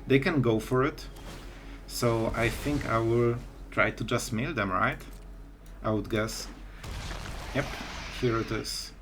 they can go for it. So I think I will try to just mill them, right? I would guess. Yep, here it is.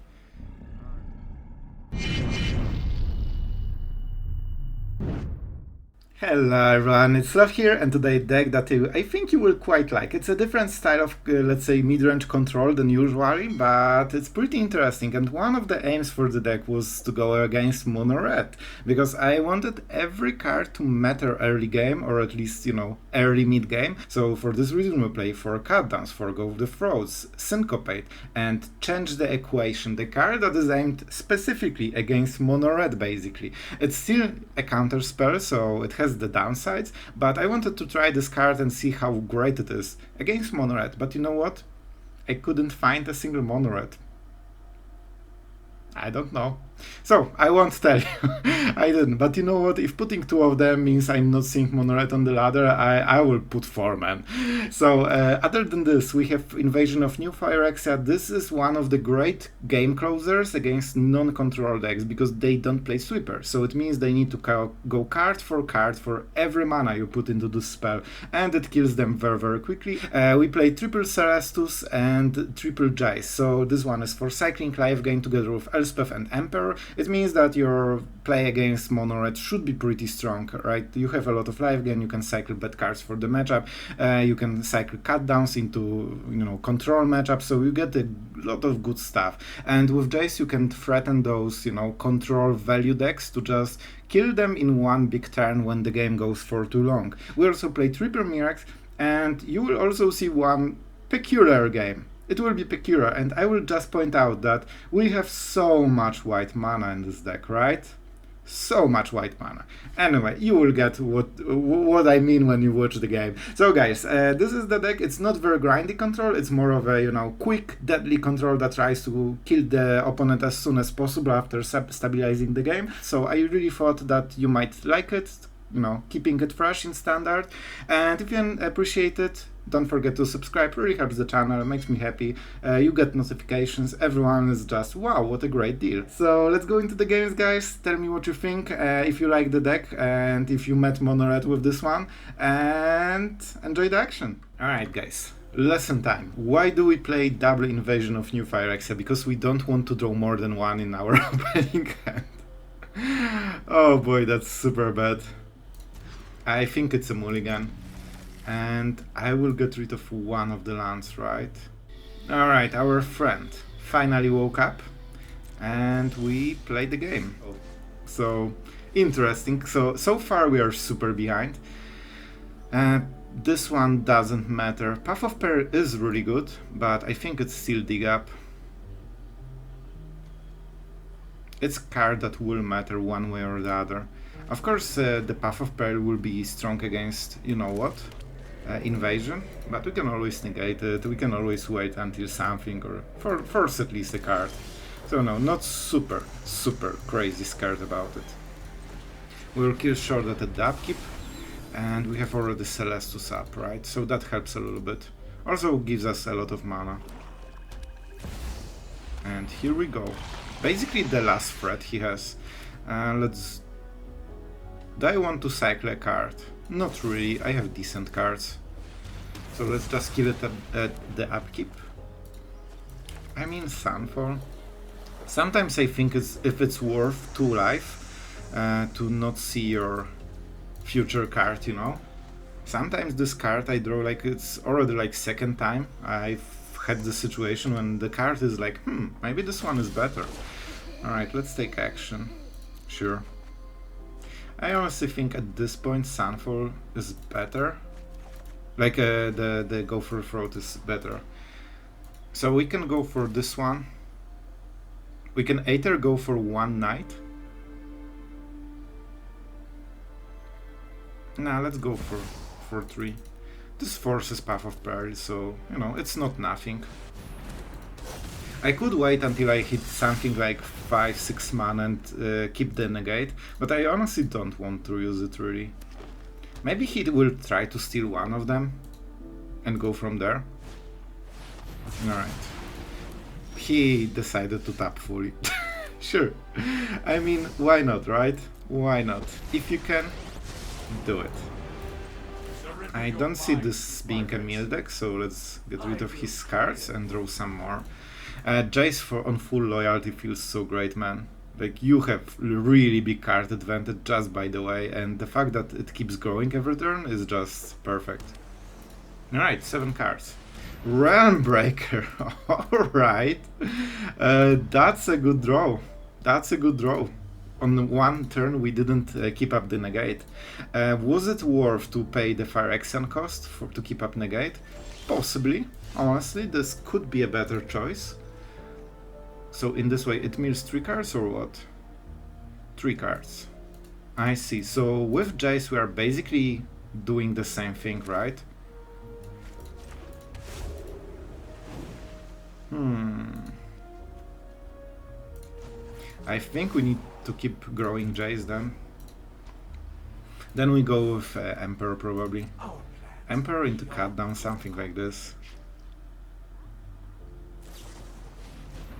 Hello everyone, it's Sloth here, and today deck that I think you will quite like. It's a different style of, let's say, mid-range control than usually, but it's pretty interesting, and one of the aims for the deck was to go against mono red, because I wanted every card to matter early game, or at least, you know, early mid-game. So for this reason we play 4 Cutdowns, 4 Go of the Throats, Syncopate, and change the equation. The card that is aimed specifically against mono red, basically. It's still a counterspell, so it has the downsides, but I wanted to try this card and see how great it is against mono red. But you know what? I couldn't find a single mono red. I don't know. So, I won't tell you. I didn't. But you know what? If putting 2 of them means I'm not seeing mono red on the ladder, I will put 4, man. So, other than this, we have Invasion of New Phyrexia. This is one of the great game closers against non-control decks, because they don't play sweeper. So it means they need to go card for every mana you put into this spell. And it kills them very, very quickly. We play triple Celestus and triple Jace. So this one is for cycling life gain together with Elspeth and Emperor. It means that your play against mono red should be pretty strong, right? You have a lot of life gain, you can cycle bad cards for the matchup, you can cycle cutdowns into, you know, control matchups, so you get a lot of good stuff. And with Jace you can threaten those, you know, control value decks to just kill them in one big turn when the game goes for too long. We also play triple Mirrex, and you will also see one peculiar game. It will be peculiar, and I will just point out that we have so much white mana in this deck, right? So much white mana. Anyway, you will get what I mean when you watch the game. So guys, this is the deck. It's not very grindy control, it's more of a, you know, quick, deadly control that tries to kill the opponent as soon as possible after stabilizing the game. So I really thought that you might like it, you know, keeping it fresh in standard. And if you can appreciate it, don't forget to subscribe, really helps the channel, makes me happy. You get notifications, everyone is just, wow, what a great deal. So let's go into the games, guys. Tell me what you think, if you like the deck, and if you met mono red with this one, and enjoy the action. Alright guys, lesson time. Why do we play double Invasion of New Phyrexia? Because we don't want to draw more than 1 in our opening hand. Oh boy, that's super bad. I think it's a mulligan. And I will get rid of 1 of the lands, right? Alright, our friend finally woke up and we played the game. So, interesting. So far we are super behind. This one doesn't matter. Path of Peril is really good, but I think it's still dig up. It's a card that will matter one way or the other. Of course, the Path of Peril will be strong against, you know what? Invasion, but we can always negate it, we can always wait until something, or force at least a card. So no, not super crazy scared about it. We'll kill short at the upkeep, and we have already Celestus up, right? So that helps a little bit. Also gives us a lot of mana. And here we go. Basically the last threat he has. Do I want to cycle a card? Not really, I have decent cards. So let's just kill it at the upkeep. I mean Sunfall. Sometimes I think if it's worth 2 life to not see your future card, you know. Sometimes this card I draw like it's already like 2nd time I've had the situation when the card is like, maybe this one is better. Alright, let's take action. Sure. I honestly think at this point Sunfall is better. Like the Go for Throat is better. So we can go for this one. We can either go for 1 night. Nah, let's go for 3. This forces Path of Peril, so, you know, it's not nothing. I could wait until I hit something like 5-6 mana and keep the Negate, but I honestly don't want to use it really. Maybe he will try to steal 1 of them and go from there. Alright. He decided to tap fully. Sure. I mean, why not, right? Why not? If you can, Do it. I don't see this being a meal deck, so let's get rid of his cards and draw some more. Jace on full loyalty feels so great, man. Like, you have really big card advantage just by the way, and the fact that it keeps growing every turn is just perfect. Alright, 7 cards. Realm Breaker, alright. That's a good draw. That's a good draw. On one turn we didn't keep up the Negate. Was it worth to pay the Phyrexian cost to keep up Negate? Possibly. Honestly, this could be a better choice. So in this way it mills 3 cards or what? 3 cards. I see. So with Jace we are basically doing the same thing, right? I think we need to keep growing Jace then. Then we go with Emperor probably. Emperor into cut down, something like this.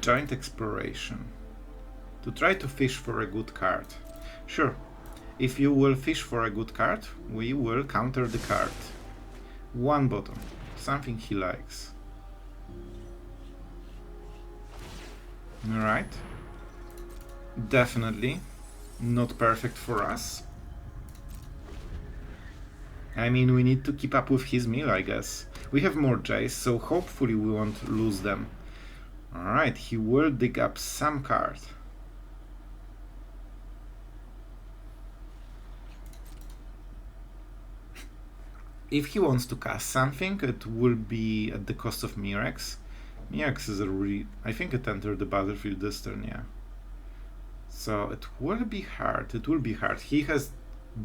Joint exploration. To try to fish for a good card. Sure. If you will fish for a good card, we will counter the card. 1 bottom. Something he likes. Alright. Definitely not perfect for us. I mean, we need to keep up with his meal, I guess. We have more Jace, so hopefully we won't lose them. Alright, he will dig up some card. If he wants to cast something, it will be at the cost of Mirrex. Mirrex is a really... I think it entered the battlefield this turn, yeah. So it will be hard, it will be hard. He has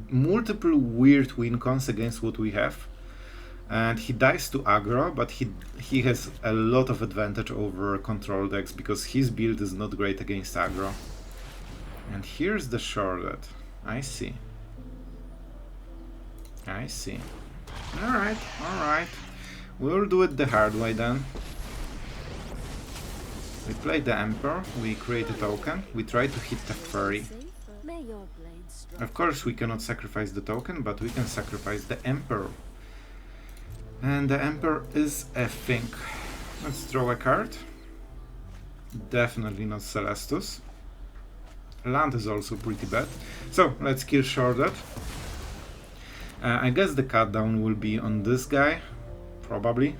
multiple weird win cons against what we have. And he dies to aggro, but he has a lot of advantage over control decks because his build is not great against aggro. And here's the shortcut. I see. I see. Alright, alright. We'll do it the hard way then. We play the Emperor, we create a token, we try to hit the Furry. Of course we cannot sacrifice the token, but we can sacrifice the Emperor. And the Emperor is a thing. Let's draw a card. Definitely not Celestus. Land is also pretty bad. So, let's kill Shorted. I guess the cut down will be on this guy. Probably.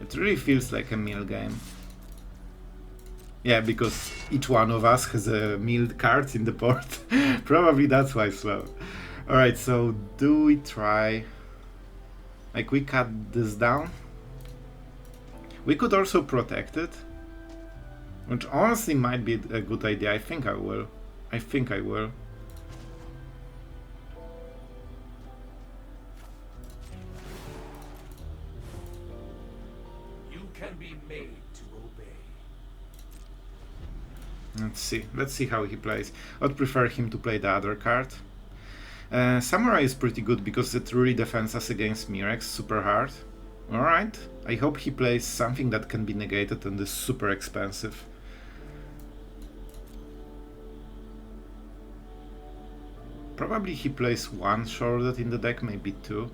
It really feels like a meal game. Yeah, because each one of us has a milled card in the board. Probably that's why as well. Alright, so do we try... Like, we cut this down? We could also protect it. Which honestly might be a good idea. I think I will. I think I will. Let's see how he plays. I'd prefer him to play the other card. Samurai is pretty good because it really defends us against Mirrex super hard. Alright, I hope he plays something that can be negated and is super expensive. Probably he plays 1 shorted in the deck, maybe 2.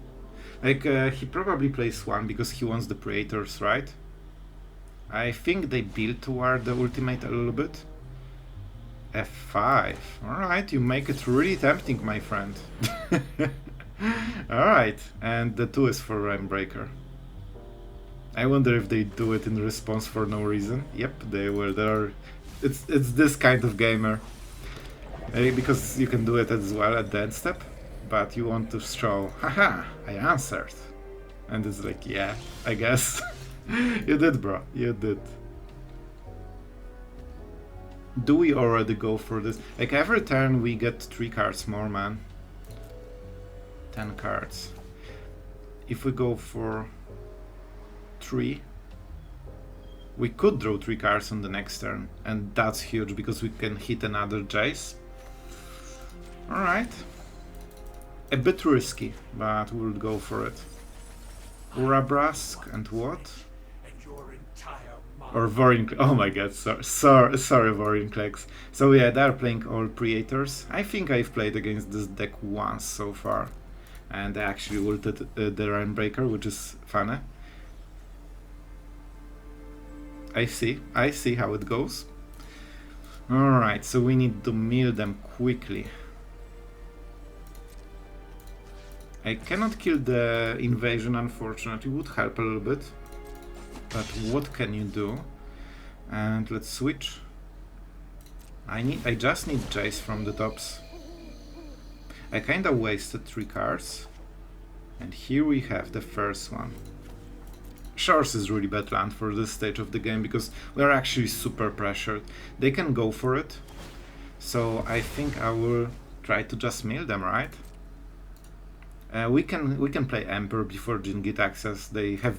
Like, he probably plays 1 because he wants the Praetors, right? I think they build toward the ultimate a little bit. F5. Alright, you make it really tempting, my friend. Alright, and the 2 is for Realm Breaker. I wonder if they do it in response for no reason. Yep, they were there. It's this kind of gamer. Because you can do it as well at the end step, but you want to show, haha, I answered. And it's like, yeah, I guess. You did, bro, you did. Do we already go for this? Like, every turn we get 3 cards more, man. 10 cards. If we go for 3, we could draw 3 cards on the next turn, and that's huge because we can hit another Jace. Alright. A bit risky, but we'll go for it. Urabrask and what? Or Vorinclex. Oh my god, sorry, Vorinclex. So yeah, they're playing all Creators. I think I've played against this deck once so far. And I actually ulted the Rainbreaker, which is funny. I see how it goes. Alright, so we need to mill them quickly. I cannot kill the invasion, unfortunately. Would help a little bit. But what can you do? And let's switch. I just need Jace from the tops. I kinda wasted 3 cards. And here we have the first one. Shores is really bad land for this stage of the game because we are actually super pressured. They can go for it. So I think I will try to just mill them, right? We can play Emperor before Jingit access. They have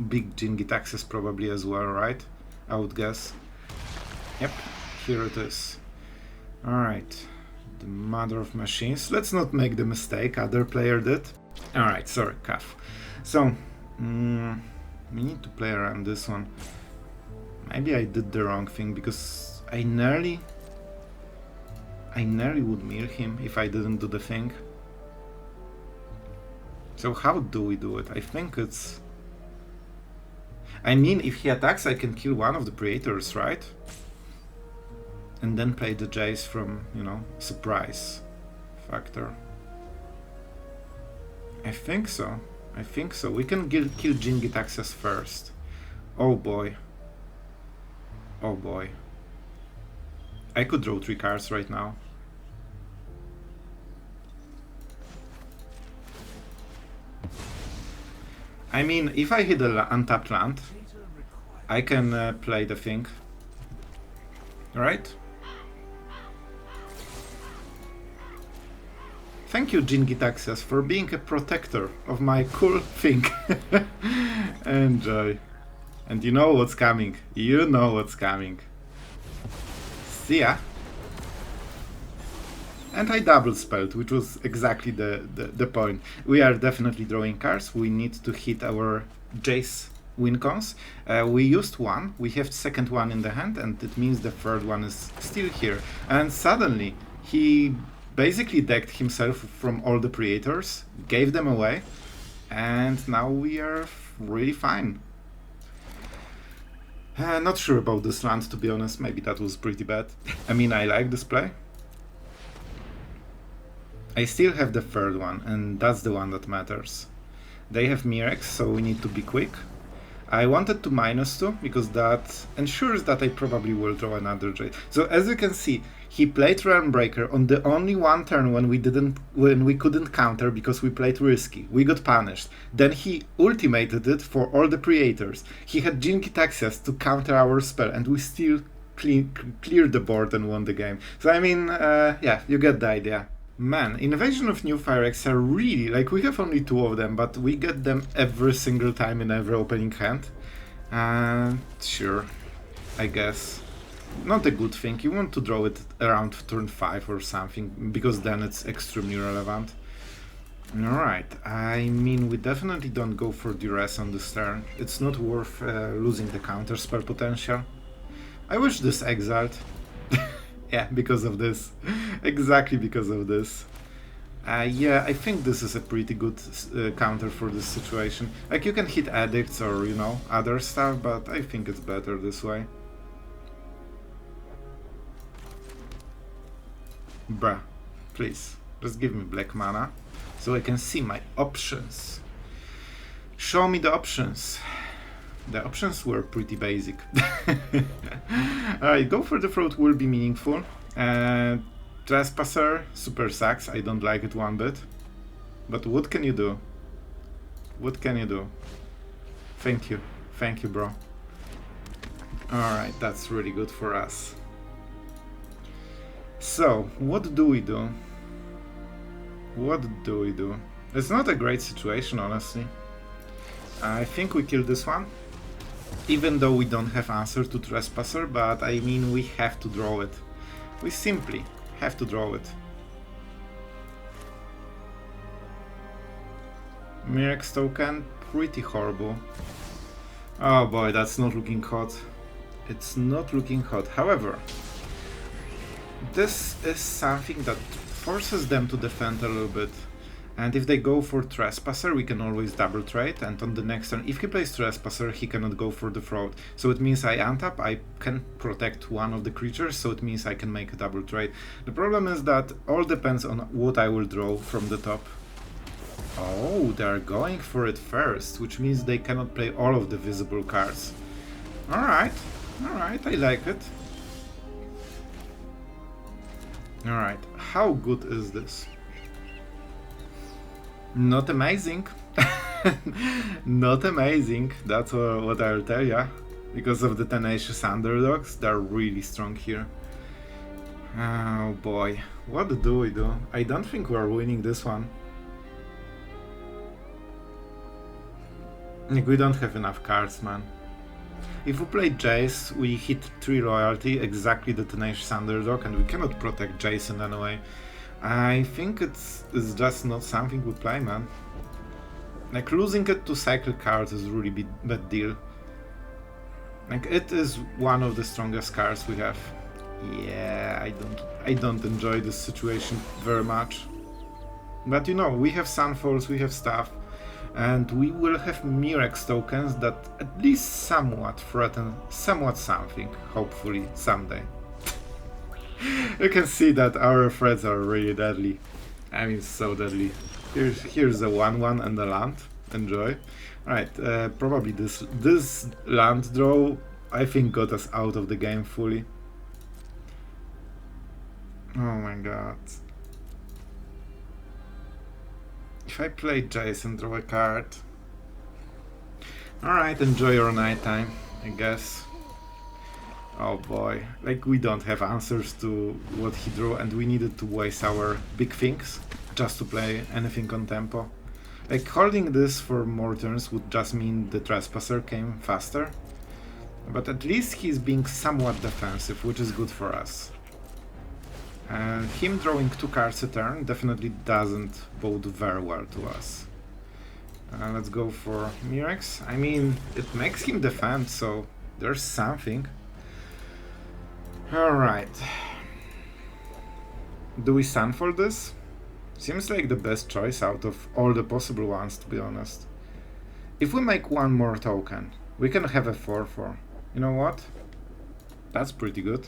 big Jingit access probably as well, right? I would guess. Yep, here it is. Alright, the Mother of Machines. Let's not make the mistake other player did. Alright, sorry, cough. So, we need to play around this one. Maybe I did the wrong thing because I nearly would mill him if I didn't do the thing. So how do we do it? I think it's... I mean, if he attacks, I can kill one of the Creators, right? And then play the Jace from, you know, surprise factor. I think so. I think so. We can kill Jingit access first. Oh boy. Oh boy. I could draw 3 cards right now. I mean, if I hit an untapped land, I can play the thing. Right? Thank you, Jingit Access, for being a protector of my cool thing. Enjoy. And you know what's coming. You know what's coming. See ya. And I double spelled, which was exactly the point. We are definitely drawing cards. We need to hit our Jace win cons. We used one, we have second one in the hand, and it means the third one is still here. And suddenly he basically decked himself from all the Creators, gave them away, and now we are really fine. Not sure about this land, to be honest. Maybe that was pretty bad. I mean, I like this play. I still have the third one, and that's the one that matters. They have Mirrex, so we need to be quick. I wanted to -2 because that ensures that I probably will draw another Jace. So as you can see, he played Realmbreaker on the only one turn when we couldn't counter because we played risky. We got punished. Then he ultimated it for all the Creators. He had Jingit access to counter our spell, and we still cleared the board and won the game. So I mean, yeah, you get the idea. Man, Invasion of New Phyrexia are really, like, we have only 2 of them, but we get them every single time in every opening hand. Sure, I guess. Not a good thing. You want to draw it around turn 5 or something, because then it's extremely relevant. Alright, I mean, we definitely don't go for Duress on this turn. It's not worth losing the counterspell potential. I wish this exiled. Yeah, because of this. Exactly because of this. Yeah, I think this is a pretty good counter for this situation. Like, you can hit Addicts or, you know, other stuff, but I think it's better this way. Bruh, please, just give me black mana, so I can see my options. Show me the options. The options were pretty basic. Alright, go for the throat will be meaningful. Trespasser, super sucks, I don't like it one bit. But what can you do? What can you do? Thank you bro. Alright, that's really good for us. So, what do we do? What do we do? It's not a great situation, honestly. I think we kill this one. Even though we don't have answer to Trespasser, but I mean, we have to draw it. We simply have to draw it. Mirrex token, pretty horrible. Oh boy, that's not looking hot. It's not looking hot. However, this is something that forces them to defend a little bit. And if they go for Trespasser, we can always double trade, and on the next turn, if he plays Trespasser, he cannot go for the Fraud. So it means I untap, I can protect one of the creatures, so it means I can make a double trade. The problem is that all depends on what I will draw from the top. Oh, they're going for it first, which means they cannot play all of the visible cards. Alright, I like it. Alright, how good is this? Not amazing. Not amazing, that's what I'll tell ya. Because of the tenacious underdogs, they're really strong here. Oh boy, what do we do? I don't think we're winning this one. Like, we don't have enough cards, man. If we play Jace, we hit 3 loyalty, exactly the tenacious underdog, and we cannot protect Jace in any way. I think it's just not something we play, man. Like, losing it to cycle cards is really bad deal. Like, it is one of the strongest cards we have. Yeah, I don't enjoy this situation very much. But you know, we have Sunfalls, we have stuff, and we will have Mirrex tokens that at least somewhat threaten something, hopefully, someday. You can see that our threats are really deadly. I mean, so deadly. Here's a 1/1 and a land. Enjoy. Alright, probably this land draw, I think, got us out of the game fully. Oh my god. If I play Jace and draw a card... Alright, enjoy your nighttime, I guess. Oh boy, like, we don't have answers to what he drew, and we needed to waste our big things just to play anything on tempo. Like, holding this for more turns would just mean the Trespasser came faster, but at least he's being somewhat defensive, which is good for us. Him drawing 2 cards a turn definitely doesn't bode very well to us. Let's go for Mirrex. I mean, it makes him defend, so there's something. Alright. Do we Sunfall this? Seems like the best choice out of all the possible ones, to be honest. If we make one more token, we can have a 4/4. You know what? That's pretty good.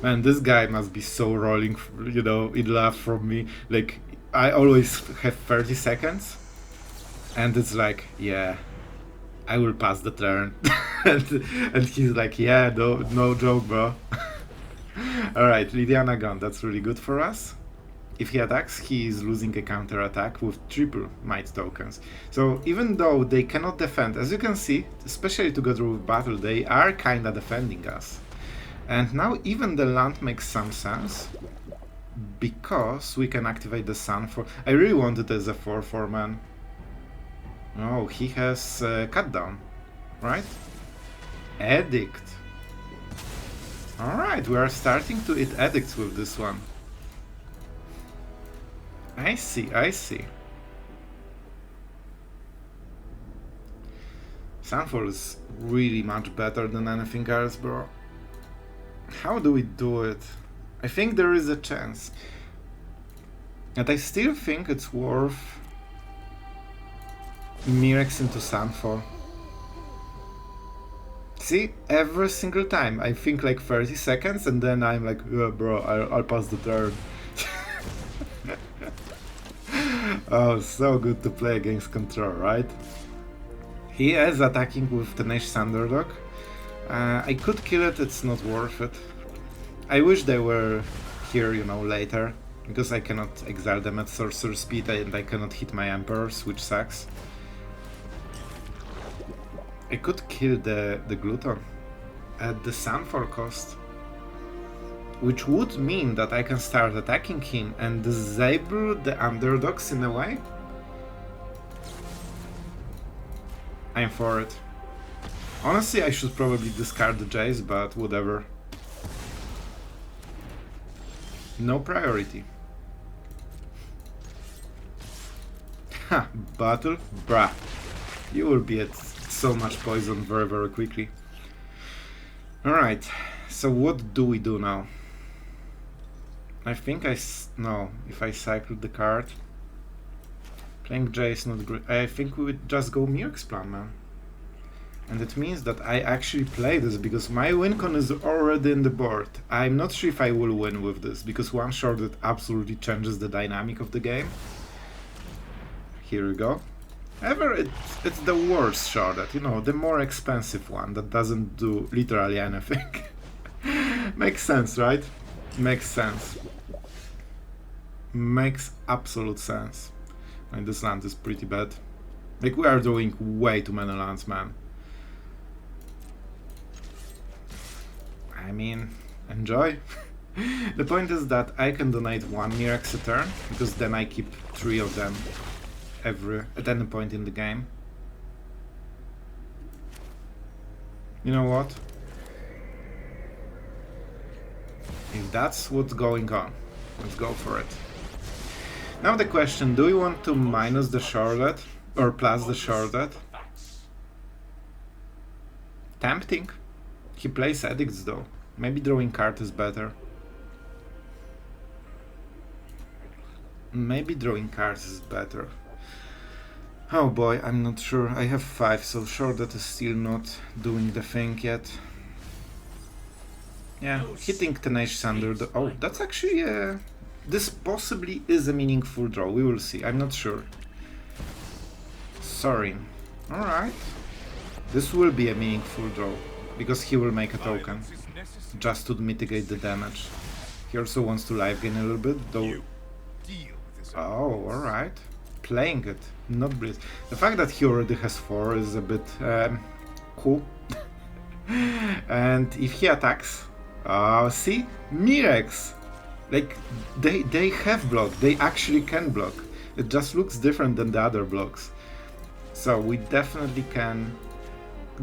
Man, this guy must be so rolling, you know, in love from me. Like, I always have 30 seconds, and it's like, yeah, I will pass the turn. and he's like, yeah, no joke, bro. Alright, Lydiana gone, that's really good for us. If he attacks, he is losing a counter attack with triple might tokens. So even though they cannot defend, as you can see, especially together with battle, they are kinda defending us. And now even the land makes some sense, because we can activate the Sunfall. I really want it as a 4/4, man. Oh, he has cut down, right? Edict. Alright, we are starting to eat Edicts with this one. I see. Sunfall is really much better than anything else, bro. How do we do it? I think there is a chance. And I still think it's worth Mirrex into Sunfall. See, every single time I think like 30 seconds and then I'm like, yeah, bro, I'll pass the turn. Oh, so good to play against control, right? He is attacking with Tenacious Underdog. I could kill it, it's not worth it. I wish they were here, you know, later, because I cannot exile them at sorcerer speed and I cannot hit my Emperors, which sucks. I could kill the Gluton at the Sunfall cost, which would mean that I can start attacking him and disable the underdogs in a way. I'm for it. Honestly, I should probably discard the Jace, but whatever. No priority. Ha, battle? Bruh. You will be at so much poison very, very quickly. Alright, so what do we do now? I think no, if I cycle the card. Playing Jace not great. I think we would just go Mirrex plan, man. And it means that I actually play this because my win con is already in the board. I'm not sure if I will win with this because one shot that absolutely changes the dynamic of the game. Here we go. However, it's the worst shard, you know, the more expensive one that doesn't do literally anything. Makes sense, right? Makes sense. Makes absolute sense. And this land is pretty bad. Like, we are drawing way too many lands, man. I mean, enjoy. The point is that I can donate 1 Mirrex a turn, because then I keep 3 of them at any point in the game. You know what? If that's what's going on, let's go for it. Now the question, do we want to minus the sharded or plus the sharded? Tempting. He plays Edicts though. Maybe drawing card is better. Maybe drawing cards is better. Oh boy, I'm not sure. I have 5, so sharded is still not doing the thing yet. Yeah, hitting Tenacious under the... Oh, that's actually this possibly is a meaningful draw. We will see. I'm not sure. Sorry. Alright. This will be a meaningful draw, because he will make a token, just to mitigate the damage. He also wants to life gain a little bit, though... Oh, alright. Playing it, not breeze. The fact that he already has 4 is a bit cool. And if he attacks... see? Mirrex! Like, they have block, they actually can block. It just looks different than the other blocks. So we definitely can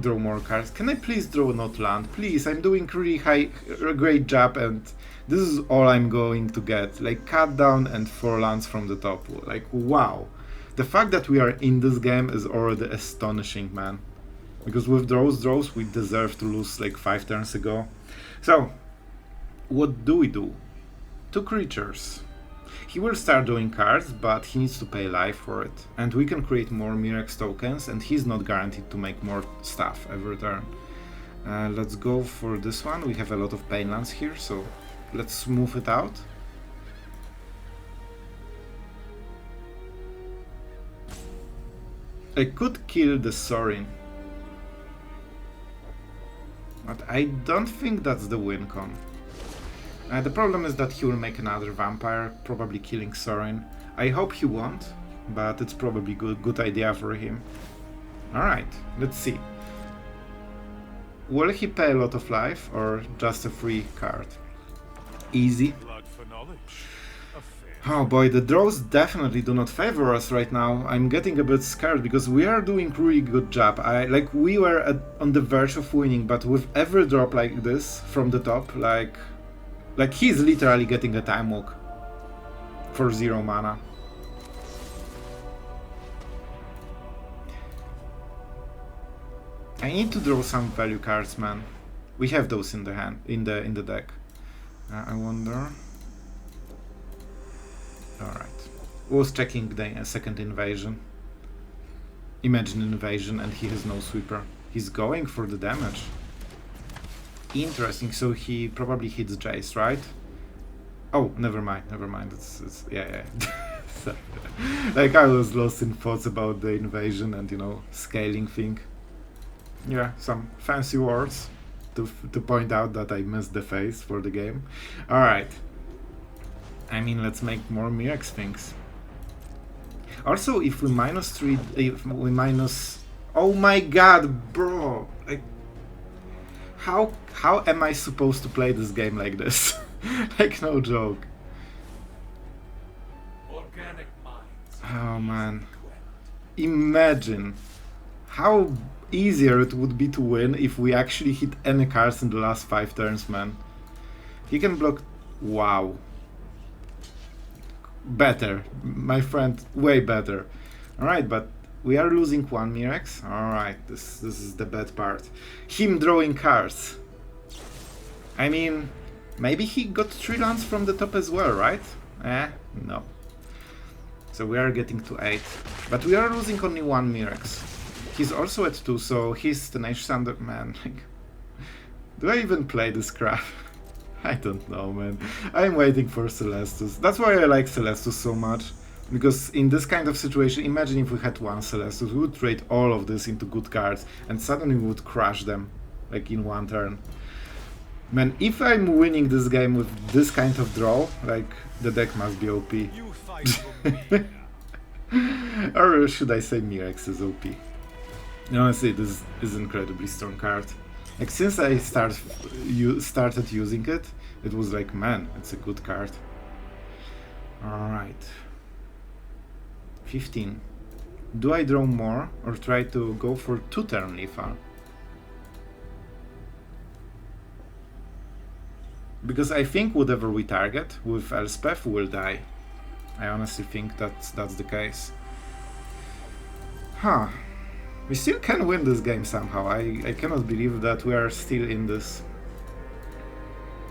draw more cards. Can I please draw not land? Please, I'm doing really great job and this is all I'm going to get. Like, cut down and 4 lands from the top. Like, wow. The fact that we are in this game is already astonishing, man. Because with those draws, we deserve to lose like 5 turns ago. So, what do we do? 2 creatures. He will start doing cards, but he needs to pay life for it. And we can create more Mirrex tokens, and he's not guaranteed to make more stuff every turn. Let's go for this one. We have a lot of pain lands here, so let's smooth it out. I could kill the Sorin, but I don't think that's the win con. The problem is that he will make another vampire, probably killing Sorin. I hope he won't, but it's probably good idea for him. Alright, let's see. Will he pay a lot of life or just a free card? Easy. Oh boy, the draws definitely do not favor us right now. I'm getting a bit scared because we are doing really good job. We were on the verge of winning, but with every drop like this from the top, like he's literally getting a time walk for 0 mana. I need to draw some value cards, man. We have those in the hand, in the deck. I wonder. Alright. Was checking the second invasion. Imagine invasion and he has no sweeper. He's going for the damage. Interesting, so he probably hits Jace, right? Oh, never mind. It's yeah. So, like, I was lost in thoughts about the invasion and, you know, scaling thing. Yeah, some fancy words to point out that I missed the phase for the game. Alright. I mean, let's make more Mirrex things. Also, if we -3, if we minus... Oh my god, bro! Like, how am I supposed to play this game like this? Like, no joke. Oh man. Imagine how easier it would be to win if we actually hit any cards in the last 5 turns, man. He can block... Wow. Better. My friend, way better. Alright, but We are losing one Mirrex. Alright, this is the bad part. Him drawing cards. I mean, maybe he got 3 lands from the top as well, right? No. So we are getting to 8. But we are losing only one Mirrex. He's also at 2, so he's Tenacious Under... Man, like... Do I even play this crap? I don't know, man. I'm waiting for Celestus. That's why I like Celestus so much. Because in this kind of situation, imagine if we had one Celestus, we would trade all of this into good cards, and suddenly we would crush them, like in one turn. Man, if I'm winning this game with this kind of draw, like, the deck must be OP. Or should I say Mirrex is OP? Honestly, this is incredibly strong card. Like, since I started using it, it was like, man, it's a good card. Alright. 15. Do I draw more, or try to go for 2-turn lethal? Because I think whatever we target with Elspeth will die. I honestly think that's the case. Huh. We still can win this game somehow. I cannot believe that we are still in this.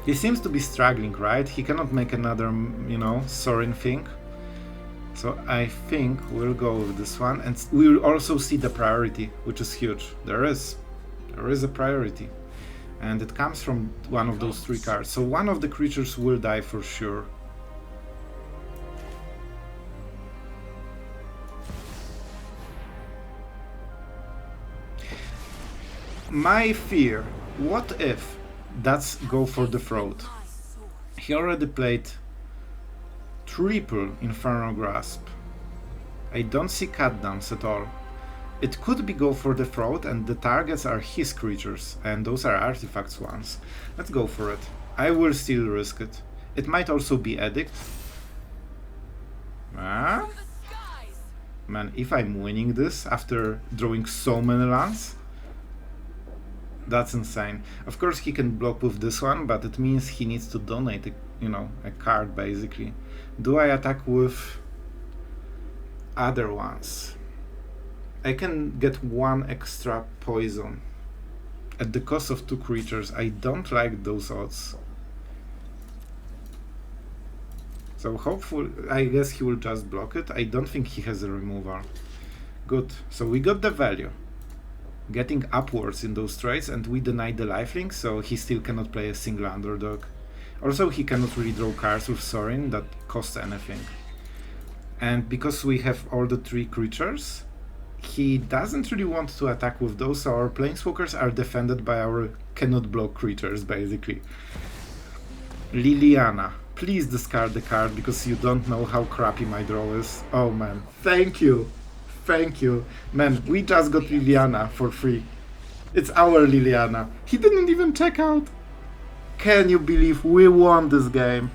He seems to be struggling, right? He cannot make another, you know, Sorin thing. So I think we'll go with this one, and we'll also see the priority, which is huge. There is a priority. And it comes from one of those 3 cards. So one of the creatures will die for sure. My fear, what if that's go for the throat? He already played triple Infernal Grasp. I don't see cut downs at all. It could be go for the throat, and the targets are his creatures, and those are artifacts ones. Let's go for it. I will still risk it. It might also be Edict. Ah? Man, if I'm winning this after drawing so many lands, that's insane. Of course he can block with this one, but it means he needs to donate a card basically. Do I attack with other ones? I can get 1 extra poison at the cost of 2 creatures. I don't like those odds. So hopefully, I guess he will just block it. I don't think he has a removal. Good. So we got the value. Getting upwards in those trades, and we denied the lifelink, so he still cannot play a single underdog. Also, he cannot really draw cards with Sorin that cost anything. And because we have all the 3 creatures, he doesn't really want to attack with those, so our planeswalkers are defended by our cannot block creatures, basically. Liliana, please discard the card because you don't know how crappy my draw is. Oh man, thank you. Thank you. Man, we just got Liliana for free. It's our Liliana. He didn't even check out. Can you believe we won this game?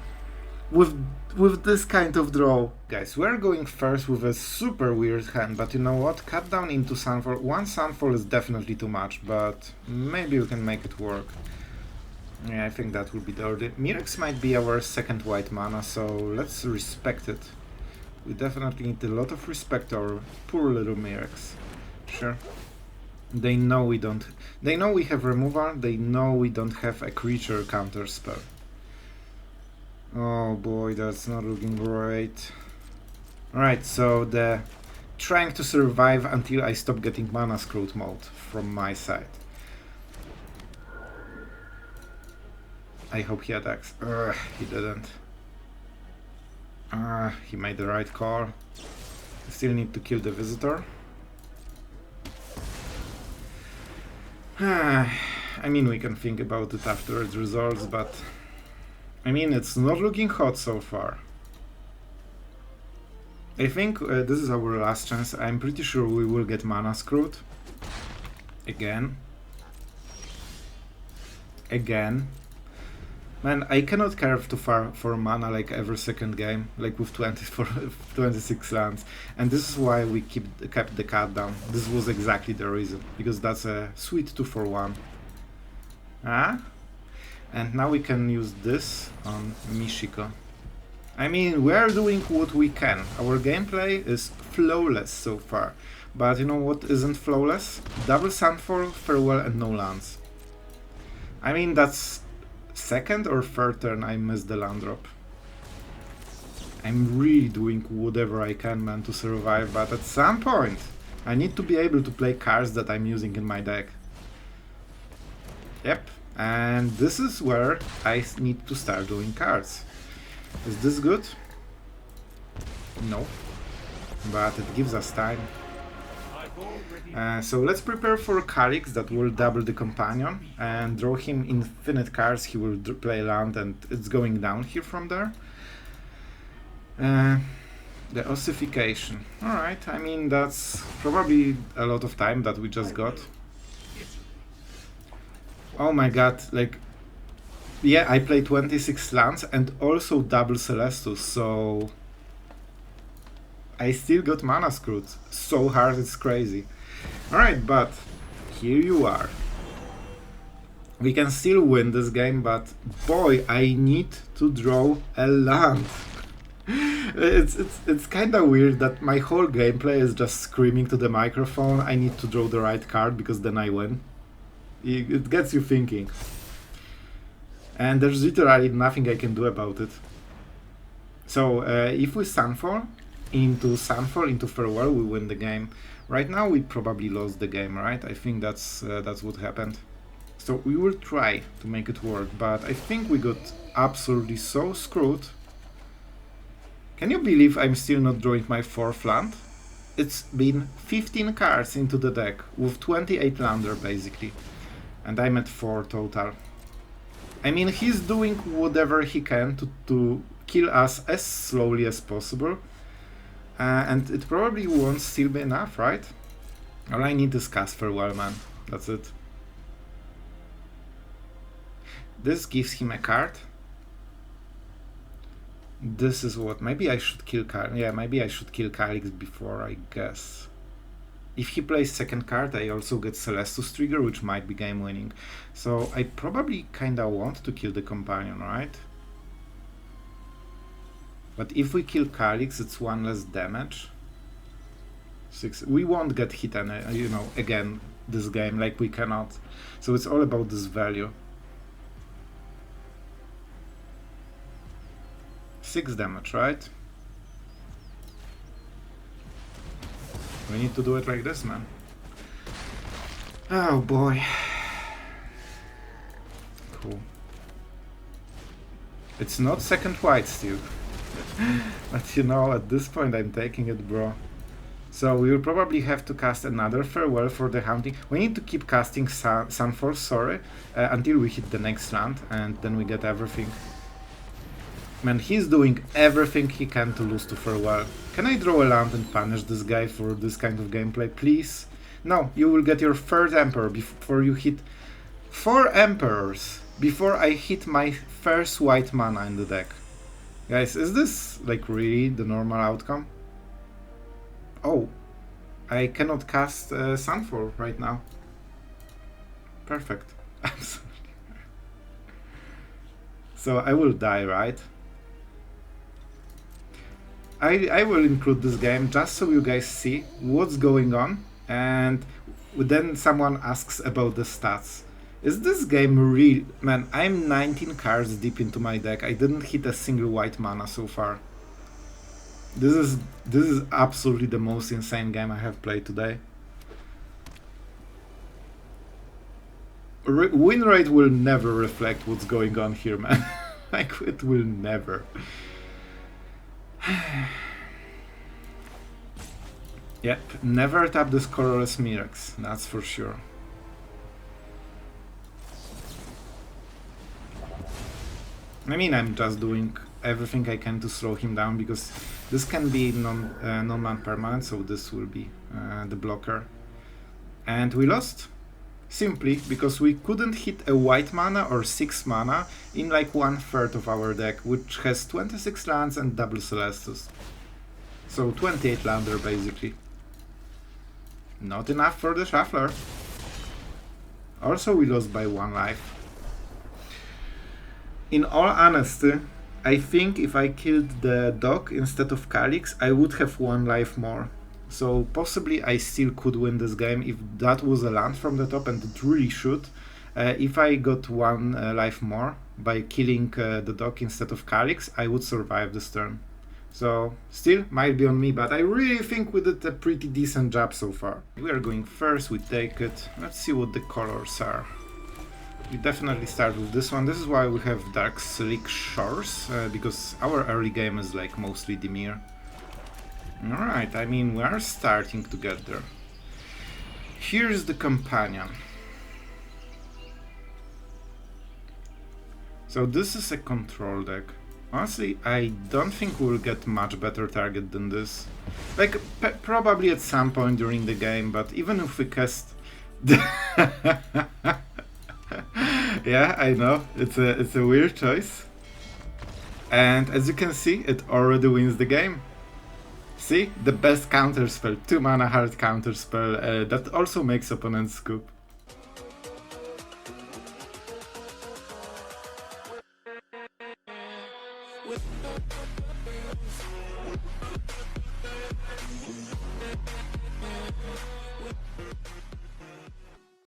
With this kind of draw. Guys, we're going first with a super weird hand, but you know what? Cut down into Sunfall. 1 Sunfall is definitely too much, but maybe we can make it work. Yeah, I think that will be the order. Mirrex might be our 2nd white mana, so let's respect it. We definitely need a lot of respect to our poor little Mirrex. Sure. They know we don't... They know we have removal, they know we don't have a creature counterspell. Oh boy, that's not looking great. Alright, so the trying to survive until I stop getting mana screwed mode from my side. I hope he attacks. He didn't. He made the right call. Still need to kill the visitor. I mean, we can think about it after it resolves, but I mean, it's not looking hot so far. I think this is our last chance. I'm pretty sure we will get mana screwed. Again. Again. Man, I cannot curve too far for mana like every second game, like with 26 lands. And this is why we kept the cut down. This was exactly the reason, because that's a sweet 2-for-1. And now we can use this on Mishiko. I mean, we're doing what we can. Our gameplay is flawless so far. But you know what isn't flawless? Double Sunfall, Farewell and no lands. I mean, that's second or third turn I missed the land drop. I'm really doing whatever I can, man, to survive, but at some point I need to be able to play cards that I'm using in my deck. Yep, and this is where I need to start doing cards. Is this good? No, but it gives us time. So let's prepare for Calyx that will double the companion and draw him infinite cards. He will play land and it's going down here from there. The ossification. Alright, I mean that's probably a lot of time that we just got. Oh my god, like, yeah, I play 26 lands and also double Celestus, so I still got mana screwed. So hard, it's crazy. Alright, but here you are. We can still win this game, but boy, I need to draw a land. It's kind of weird that my whole gameplay is just screaming to the microphone, I need to draw the right card because then I win. It gets you thinking. And there's literally nothing I can do about it. So if we Sunfall into Farewell, we win the game. Right now we probably lost the game, right? I think that's what happened. So we will try to make it work, but I think we got absolutely so screwed. Can you believe I'm still not drawing my 4th land? It's been 15 cards into the deck, with 28 lander basically. And I'm at 4 total. I mean, he's doing whatever he can to kill us as slowly as possible. And it probably won't still be enough, right? All I need is cast Farewell, man. That's it. This gives him a card. This is what... Maybe I should kill maybe I should kill Calyx before, I guess. If he plays second card, I also get Celestus trigger, which might be game winning. So I probably kinda want to kill the companion, right? But if we kill Calyx, it's 1 less damage. 6. We won't get hit, you know, again this game, like we cannot. So it's all about this value. 6 damage, right? We need to do it like this, man. Oh boy. Cool. It's not second white still. But you know, at this point I'm taking it, bro. So we will probably have to cast another Farewell for the hunting. We need to keep casting Sunfall, sorry, until we hit the next land, and then we get everything. Man, he's doing everything he can to lose to Farewell. Can I draw a land and punish this guy for this kind of gameplay, please? No, you will get your 3rd Emperor before you hit 4 Emperors before I hit my first white mana in the deck. Guys, is this like really the normal outcome? Oh, I cannot cast Sunfall right now. Perfect. Absolutely. So I will die, right? I will include this game just so you guys see what's going on, and then someone asks about the stats. Is this game real? Man, I'm 19 cards deep into my deck. I didn't hit a single white mana so far. This is absolutely the most insane game I have played today. Win rate will never reflect what's going on here, man. Like, it will never. Yep, never tap this colorless Mirrex, that's for sure. I mean, I'm just doing everything I can to slow him down, because this can be non-man permanent, so this will be the blocker. And we lost simply because we couldn't hit a white mana or 6 mana in like 1/3 of our deck, which has 26 lands and double Celestus. So 28 lander basically. Not enough for the shuffler. Also we lost by 1 life. In all honesty, I think if I killed the dog instead of Calyx, I would have 1 life more. So possibly I still could win this game if that was a land from the top, and it really should. If I got one life more by killing the dog instead of Calyx, I would survive this turn. So still might be on me, but I really think we did a pretty decent job so far. We are going first, we take it. Let's see what the colors are. We definitely start with this one. This is why we have Darkslick Shores, because our early game is like mostly Dimir. Alright, I mean, we are starting to get there. Here's the companion. So this is a control deck. Honestly, I don't think we'll get much better target than this. Like, probably at some point during the game, but even if we cast... Yeah, I know, it's a weird choice. And as you can see, it already wins the game. See? The best counterspell, 2 mana hard counterspell, that also makes opponents scoop.